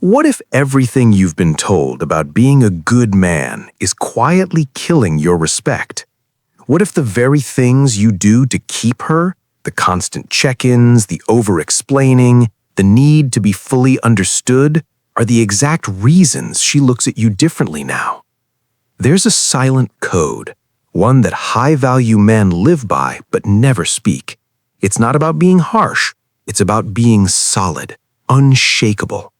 What if everything you've been told about being a good man is quietly killing your respect? What if the very things you do to keep her, the constant check-ins, the over-explaining, the need to be fully understood, are the exact reasons she looks at you differently now? There's a silent code, one that high-value men live by but never speak. It's not about being harsh, it's about being solid, unshakable.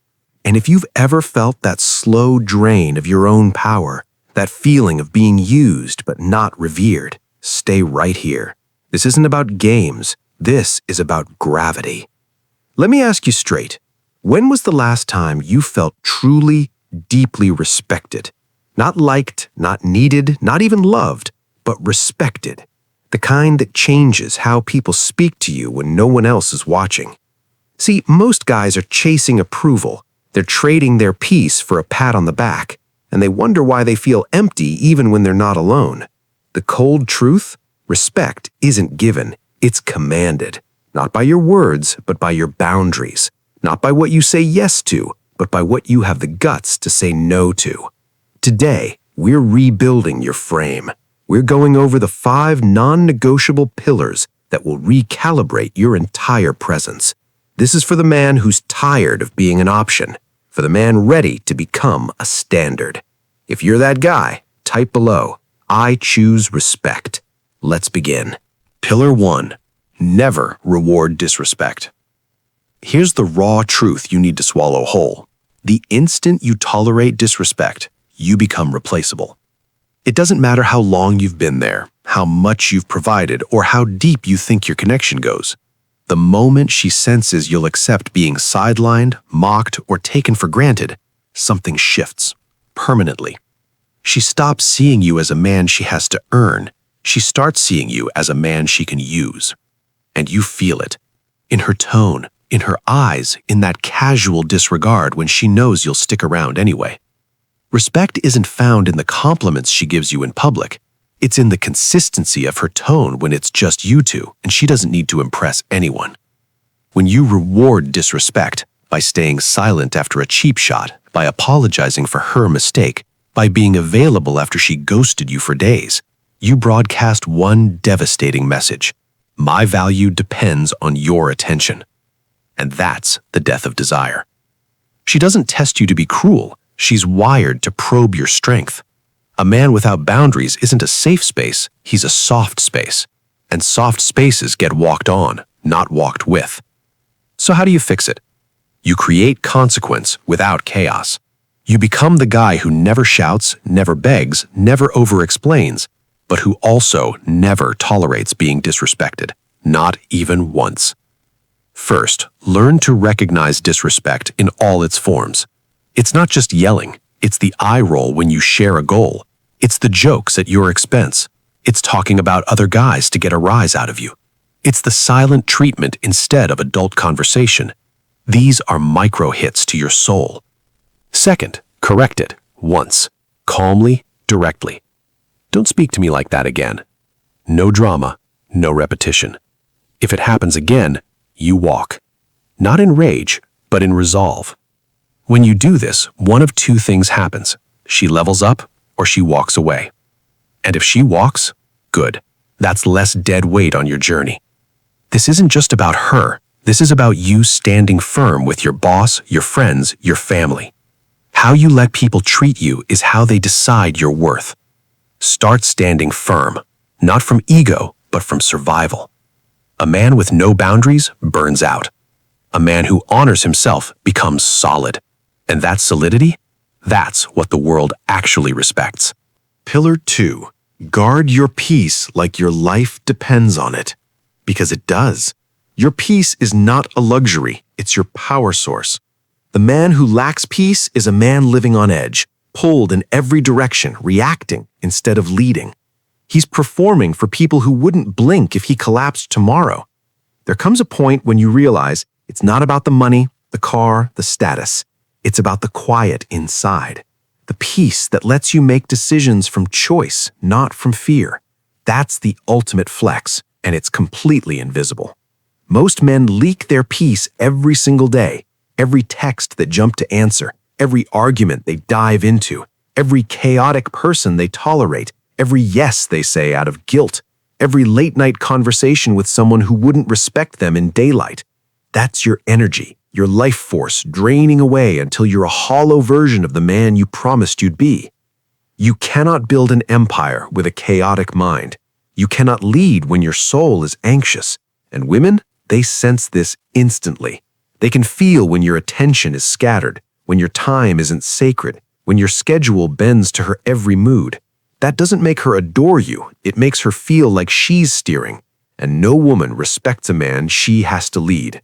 And if you've ever felt that slow drain of your own power, that feeling of being used but not revered, stay right here. This isn't about games, this is about gravity. Let me ask you straight, when was the last time you felt truly, deeply respected? Not liked, not needed, not even loved, but respected. The kind that changes how people speak to you when no one else is watching. See, most guys are chasing approval. They're trading their peace for a pat on the back, and they wonder why they feel empty even when they're not alone. The cold truth? Respect isn't given, it's commanded. Not by your words, but by your boundaries. Not by what you say yes to, but by what you have the guts to say no to. Today, we're rebuilding your frame. We're going over the 5 non-negotiable pillars that will recalibrate your entire presence. This is for the man who's tired of being an option, for the man ready to become a standard. If you're that guy, type below, I choose respect. Let's begin. Pillar 1. Never reward disrespect. Here's the raw truth you need to swallow whole. The instant you tolerate disrespect, you become replaceable. It doesn't matter how long you've been there, how much you've provided, or how deep you think your connection goes. The moment she senses you'll accept being sidelined, mocked, or taken for granted, something shifts, permanently. She stops seeing you as a man she has to earn. She starts seeing you as a man she can use. And you feel it. In her tone, in her eyes, in that casual disregard when she knows you'll stick around anyway. Respect isn't found in the compliments she gives you in public. It's in the consistency of her tone when it's just you two and she doesn't need to impress anyone. When you reward disrespect by staying silent after a cheap shot, by apologizing for her mistake, by being available after she ghosted you for days, you broadcast one devastating message. My value depends on your attention. And that's the death of desire. She doesn't test you to be cruel. She's wired to probe your strength. A man without boundaries isn't a safe space, he's a soft space. And soft spaces get walked on, not walked with. So how do you fix it? You create consequence without chaos. You become the guy who never shouts, never begs, never over-explains, but who also never tolerates being disrespected, not even once. First, learn to recognize disrespect in all its forms. It's not just yelling, it's the eye roll when you share a goal. It's the jokes at your expense. It's talking about other guys to get a rise out of you. It's the silent treatment instead of adult conversation. These are micro hits to your soul. Second, correct it once, calmly, directly. Don't speak to me like that again. No drama, no repetition. If it happens again, you walk. Not in rage, but in resolve. When you do this, one of 2 things happens. She levels up, or she walks away. And if she walks, good. That's less dead weight on your journey. This isn't just about her. This is about you standing firm with your boss, your friends, your family. How you let people treat you is how they decide your worth. Start standing firm, not from ego, but from survival. A man with no boundaries burns out. A man who honors himself becomes solid. And that solidity? That's what the world actually respects. Pillar 2. Guard your peace like your life depends on it. Because it does. Your peace is not a luxury, it's your power source. The man who lacks peace is a man living on edge, pulled in every direction, reacting instead of leading. He's performing for people who wouldn't blink if he collapsed tomorrow. There comes a point when you realize it's not about the money, the car, the status. It's about the quiet inside, the peace that lets you make decisions from choice, not from fear. That's the ultimate flex, and it's completely invisible. Most men leak their peace every single day, every text that jump to answer, every argument they dive into, every chaotic person they tolerate, every yes they say out of guilt, every late-night conversation with someone who wouldn't respect them in daylight. That's your energy, your life force draining away until you're a hollow version of the man you promised you'd be. You cannot build an empire with a chaotic mind. You cannot lead when your soul is anxious. And women, they sense this instantly. They can feel when your attention is scattered, when your time isn't sacred, when your schedule bends to her every mood. That doesn't make her adore you. It makes her feel like she's steering. And no woman respects a man she has to lead.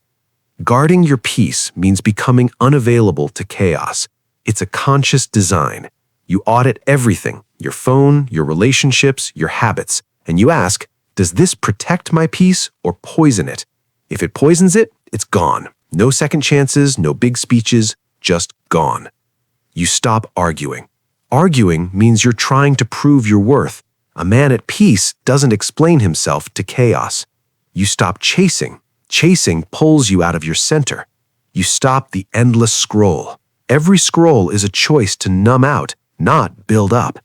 Guarding your peace means becoming unavailable to chaos. It's a conscious design. You audit everything, your phone, your relationships, your habits, and you ask, does this protect my peace or poison it? If it poisons it, it's gone. No second chances, no big speeches, just gone. You stop arguing. Arguing means you're trying to prove your worth. A man at peace doesn't explain himself to chaos. You stop chasing. Chasing pulls you out of your center. You stop the endless scroll. Every scroll is a choice to numb out, not build up.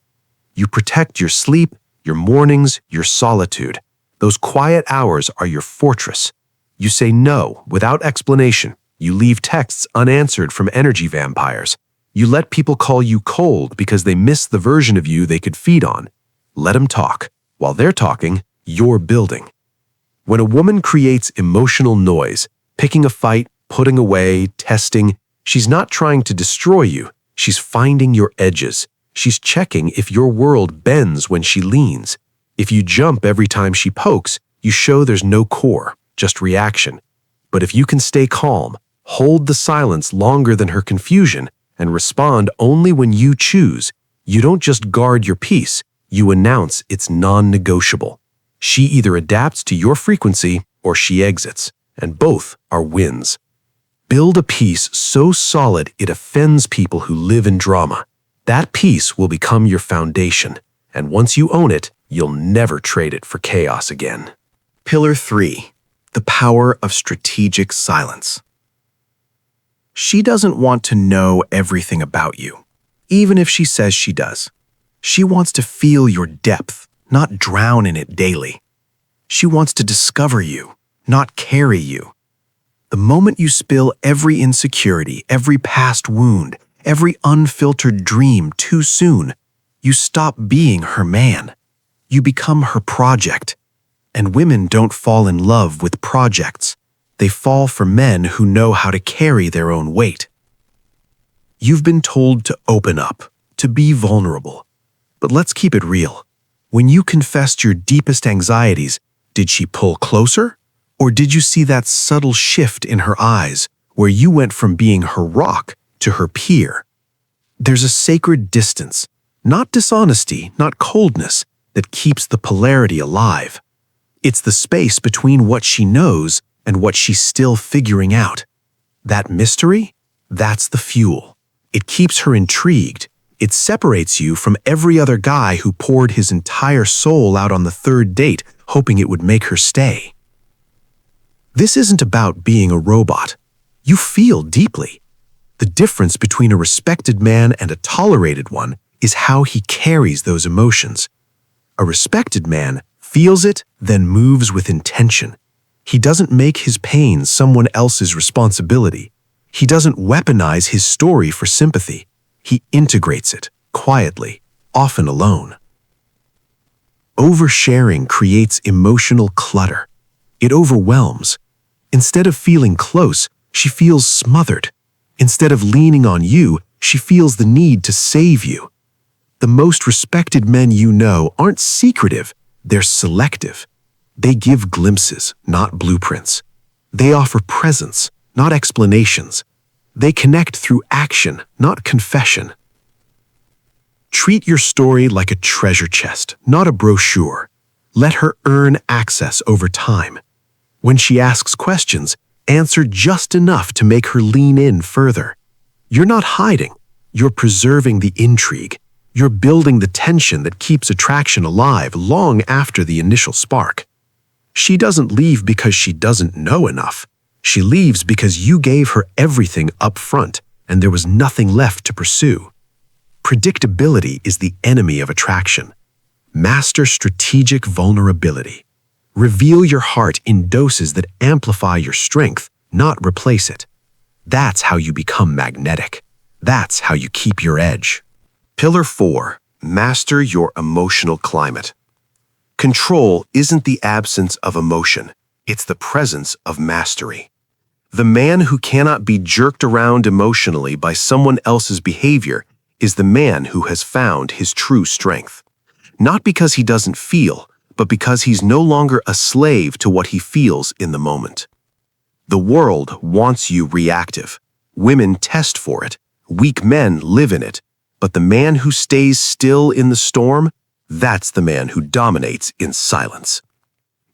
You protect your sleep, your mornings, your solitude. Those quiet hours are your fortress. You say no without explanation. You leave texts unanswered from energy vampires. You let people call you cold because they miss the version of you they could feed on. Let them talk. While they're talking, you're building. When a woman creates emotional noise, picking a fight, putting away, testing, she's not trying to destroy you. She's finding your edges. She's checking if your world bends when she leans. If you jump every time she pokes, you show there's no core, just reaction. But if you can stay calm, hold the silence longer than her confusion, and respond only when you choose, you don't just guard your peace, you announce it's non-negotiable. She either adapts to your frequency or she exits, and both are wins. Build a peace so solid it offends people who live in drama. That peace will become your foundation, and once you own it, you'll never trade it for chaos again. Pillar 3. The power of strategic silence. She doesn't want to know everything about you, even if she says she does. She wants to feel your depth, not drown in it daily. She wants to discover you, not carry you. The moment you spill every insecurity, every past wound, every unfiltered dream too soon, you stop being her man. You become her project. And women don't fall in love with projects. They fall for men who know how to carry their own weight. You've been told to open up, to be vulnerable. But let's keep it real. When you confessed your deepest anxieties, did she pull closer? Or did you see that subtle shift in her eyes, where you went from being her rock to her peer? There's a sacred distance, not dishonesty, not coldness, that keeps the polarity alive. It's the space between what she knows and what she's still figuring out. That mystery, that's the fuel. It keeps her intrigued. It separates you from every other guy who poured his entire soul out on the third date, hoping it would make her stay. This isn't about being a robot. You feel deeply. The difference between a respected man and a tolerated one is how he carries those emotions. A respected man feels it, then moves with intention. He doesn't make his pain someone else's responsibility. He doesn't weaponize his story for sympathy. He integrates it, quietly, often alone. Oversharing creates emotional clutter. It overwhelms. Instead of feeling close, she feels smothered. Instead of leaning on you, she feels the need to save you. The most respected men you know aren't secretive, they're selective. They give glimpses, not blueprints. They offer presence, not explanations. They connect through action, not confession. Treat your story like a treasure chest, not a brochure. Let her earn access over time. When she asks questions, answer just enough to make her lean in further. You're not hiding. You're preserving the intrigue. You're building the tension that keeps attraction alive long after the initial spark. She doesn't leave because she doesn't know enough. She leaves because you gave her everything up front and there was nothing left to pursue. Predictability is the enemy of attraction. Master strategic vulnerability. Reveal your heart in doses that amplify your strength, not replace it. That's how you become magnetic. That's how you keep your edge. Pillar 4. Master your emotional climate. Control isn't the absence of emotion, it's the presence of mastery. The man who cannot be jerked around emotionally by someone else's behavior is the man who has found his true strength. Not because he doesn't feel, but because he's no longer a slave to what he feels in the moment. The world wants you reactive. Women test for it. Weak men live in it. But the man who stays still in the storm, that's the man who dominates in silence.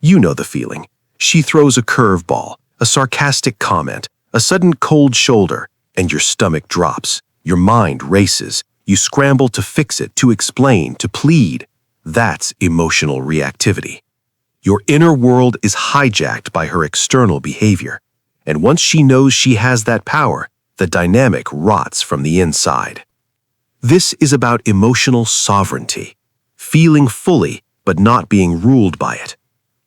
You know the feeling. She throws a curveball, a sarcastic comment, a sudden cold shoulder, and your stomach drops. Your mind races. You scramble to fix it, to explain, to plead. That's emotional reactivity. Your inner world is hijacked by her external behavior. And once she knows she has that power, the dynamic rots from the inside. This is about emotional sovereignty, feeling fully but not being ruled by it.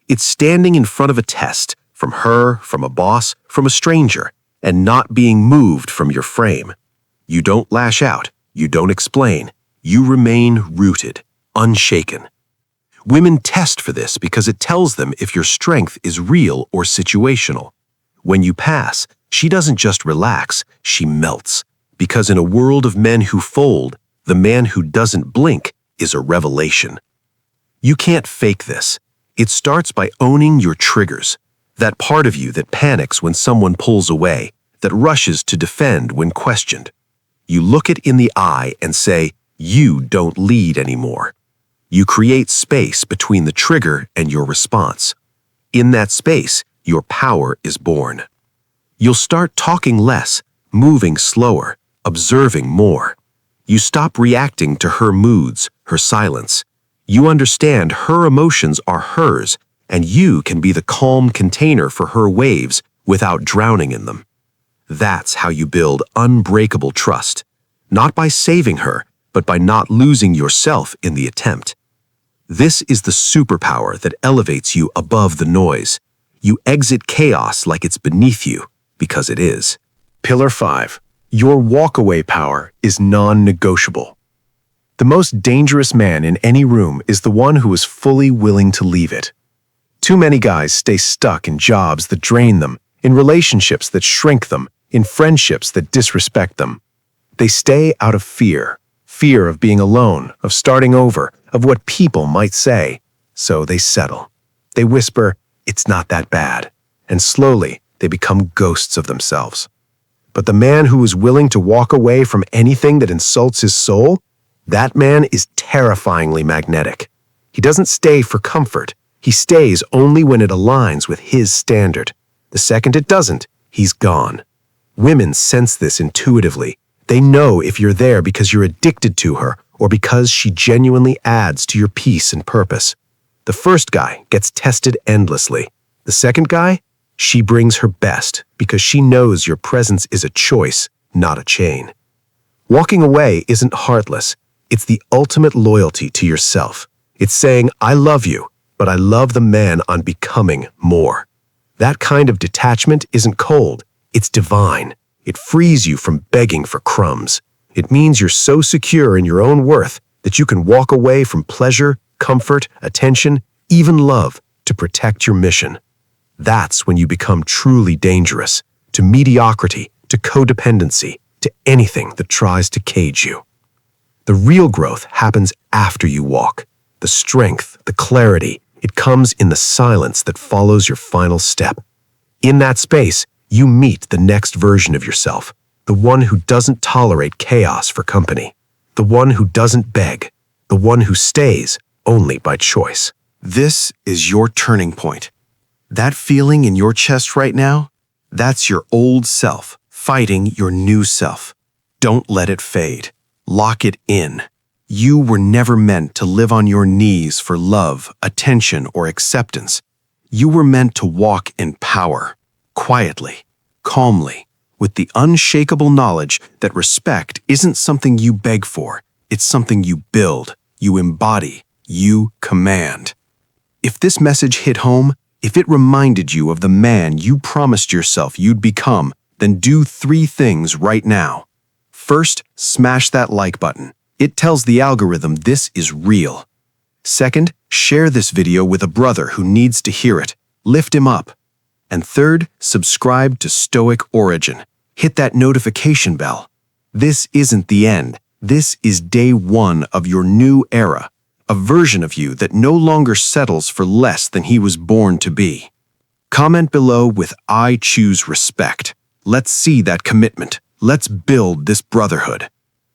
It's standing in front of a test, from her, from a boss, from a stranger, and not being moved from your frame. You don't lash out, you don't explain, you remain rooted, unshaken. Women test for this because it tells them if your strength is real or situational. When you pass, she doesn't just relax, she melts. Because in a world of men who fold, the man who doesn't blink is a revelation. You can't fake this. It starts by owning your triggers, that part of you that panics when someone pulls away, that rushes to defend when questioned. You look it in the eye and say, you don't lead anymore. You create space between the trigger and your response. In that space, your power is born. You'll start talking less, moving slower, observing more. You stop reacting to her moods, her silence. You understand her emotions are hers, and you can be the calm container for her waves without drowning in them. That's how you build unbreakable trust, not by saving her, but by not losing yourself in the attempt. This is the superpower that elevates you above the noise. You exit chaos like it's beneath you, because it is. Pillar 5. Your walkaway power is non-negotiable. The most dangerous man in any room is the one who is fully willing to leave it. Too many guys stay stuck in jobs that drain them, in relationships that shrink them, in friendships that disrespect them. They stay out of fear of being alone, of starting over, of what people might say. So they settle. They whisper, "It's not that bad," and slowly they become ghosts of themselves. But the man who is willing to walk away from anything that insults his soul, that man is terrifyingly magnetic. He doesn't stay for comfort. He stays only when it aligns with his standard. The second it doesn't, he's gone. Women sense this intuitively. They know if you're there because you're addicted to her or because she genuinely adds to your peace and purpose. The first guy gets tested endlessly. The second guy, she brings her best because she knows your presence is a choice, not a chain. Walking away isn't heartless. It's the ultimate loyalty to yourself. It's saying, I love you, but I love the man I'm becoming more. That kind of detachment isn't cold. It's divine. It frees you from begging for crumbs. It means you're so secure in your own worth that you can walk away from pleasure, comfort, attention, even love to protect your mission. That's when you become truly dangerous, to mediocrity, to codependency, to anything that tries to cage you. The real growth happens after you walk. The strength, the clarity, it comes in the silence that follows your final step. In that space, you meet the next version of yourself, the one who doesn't tolerate chaos for company, the one who doesn't beg, the one who stays only by choice. This is your turning point. That feeling in your chest right now, that's your old self fighting your new self. Don't let it fade. Lock it in. You were never meant to live on your knees for love, attention, or acceptance. You were meant to walk in power. quietly, calmly, with the unshakable knowledge that respect isn't something you beg for, it's something you build, you embody, you command. If this message hit home, if it reminded you of the man you promised yourself you'd become, then do 3 things right now. First, smash that like button. It tells the algorithm this is real. Second, share this video with a brother who needs to hear it. Lift him up. And third, subscribe to Stoic Origin. Hit that notification bell. This isn't the end. This is day 1 of your new era, a version of you that no longer settles for less than he was born to be. Comment below with "I choose respect." Let's see that commitment. Let's build this brotherhood.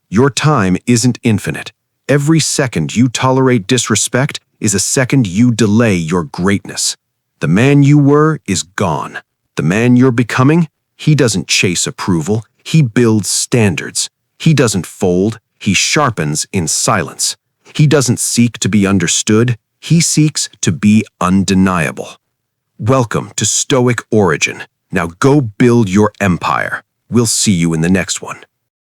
Your time isn't infinite. Every second you tolerate disrespect is a second you delay your greatness. The man you were is gone. The man you're becoming, he doesn't chase approval. He builds standards. He doesn't fold. He sharpens in silence. He doesn't seek to be understood. He seeks to be undeniable. Welcome to Stoic Origin. Now go build your empire. We'll see you in the next one.